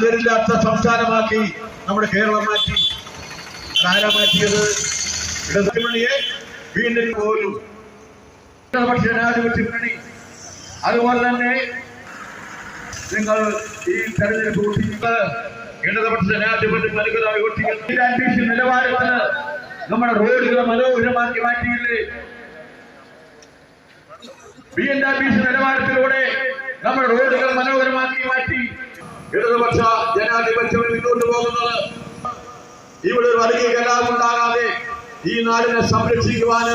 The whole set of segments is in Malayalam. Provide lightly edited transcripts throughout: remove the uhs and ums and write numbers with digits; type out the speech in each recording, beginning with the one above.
ദരിദ്രരില്ലാത്ത സംസ്ഥാനമാക്കി നമ്മുടെ കേരളം മാറ്റി. ആരാ മാറ്റിയത്? ഇടതുമുന്നണിയെ വീണ്ടും പോലും ഇടതുപക്ഷ ജനാധിപത്യ മുന്നണി. അതുപോലെ തന്നെ നിങ്ങൾ ഈ തെരഞ്ഞെടുപ്പ് വോട്ടിംഗ് ഇടതുപക്ഷ ജനാധിപത്യം നൽകുന്ന വോട്ടിംഗ് നിലവാരത്തിന് നമ്മുടെ റോഡുകൾ മനോഹരമാക്കി മാറ്റിയില്ലേ? BNRBC നിലവാരത്തിലൂടെ നമ്മുടെ റോഡുകൾ മനോഹരമാക്കി മാറ്റി. ഇടതുപക്ഷ ജനാധിപത്യം മുന്നോട്ട് പോകുന്നത് ഇവിടെ വലിയ കലാപമുണ്ടാകാതെ ഈ നാടിനെ സംരക്ഷിക്കുവാന്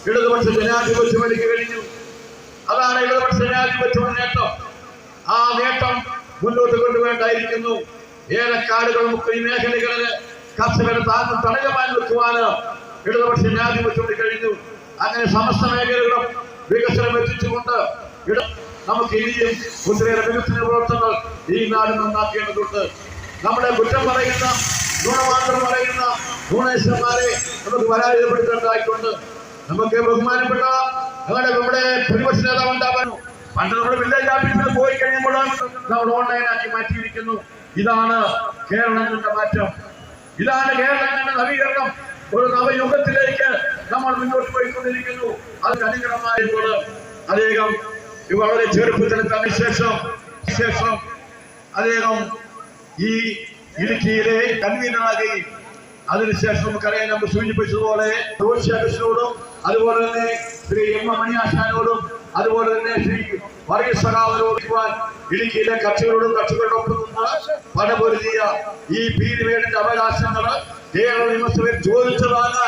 ഇടതുപക്ഷ ജനാധിപത്യം എനിക്ക് കഴിഞ്ഞു. അതാണ് ഇടതുപക്ഷ ജനാധിപത്യം നേട്ടം. ആ നേട്ടം മുന്നോട്ട് കൊണ്ടുപോകേണ്ടായിരിക്കുന്നു. ഏലക്കാടുകളും ഈ മേഖലകളില് കർഷകരെ തടയമാൻ വെക്കുവാന് ഇടതുപക്ഷ ജനാധിപത്യം കഴിഞ്ഞു. അങ്ങനെ സമസ്ത മേഖലകളും വികസനം എത്തിച്ചുകൊണ്ട് നമുക്ക് ഇനിയും ഒത്തിരിയേറെ വികസന പ്രവർത്തനങ്ങൾ ഈ നാട് നന്നാക്കേണ്ടതുണ്ട്. നമ്മുടെ കുറ്റം പറയുന്ന ഗുണമാത്രം പറയുന്ന ഗുണേശ്വരന്മാരെ നമുക്ക് പരാജയപ്പെടുത്തേണ്ടതായിട്ടുണ്ട്. നമുക്ക് ബഹുമാനപ്പെട്ട നമ്മുടെ പ്രതിപക്ഷ നേതാവ് ഉണ്ടാവാനോ പണ്ട് നമ്മുടെ വില്ലേജ് ഓഫീസിൽ പോയി കഴിയുമ്പോഴാണ് നമ്മൾ ഓൺലൈനാക്കി മാറ്റിയിരിക്കുന്നു. ഇതാണ് കേരളത്തിന്റെ മാറ്റം. ഇതാണ് കേരളത്തിന്റെ നവീകരണം. ഒരു നവയുഗത്തിലേക്ക് നമ്മൾ മുന്നോട്ട് പോയിക്കൊണ്ടിരിക്കുന്നു. അത് അനുഗ്രഹമായപ്പോൾ അദ്ദേഹം വളരെ ചെറുപ്പത്തിൽ തന്നെ ശേഷം അദ്ദേഹം ഈ ഇടുക്കിയിലെ കൺവീനറായി. അതിനുശേഷം നമുക്കറിയാൻ നമ്മൾ സൂചിപ്പിച്ചതുപോലെ ജോഷിയോടും അതുപോലെ തന്നെ ശ്രീ എം മണിയാശാനോടും അതുപോലെ തന്നെ ശ്രീ വർഗീസ് സഖാവിനോടും ഇടുക്കിയിലെ കക്ഷികളോടൊപ്പം നിന്ന് പടപൊരുതിയ ഈ പീരുമേടിന്റെ അവകാശങ്ങൾ കേരള നിയമസഭയിൽ ചോദിച്ചു വാങ്ങാൻ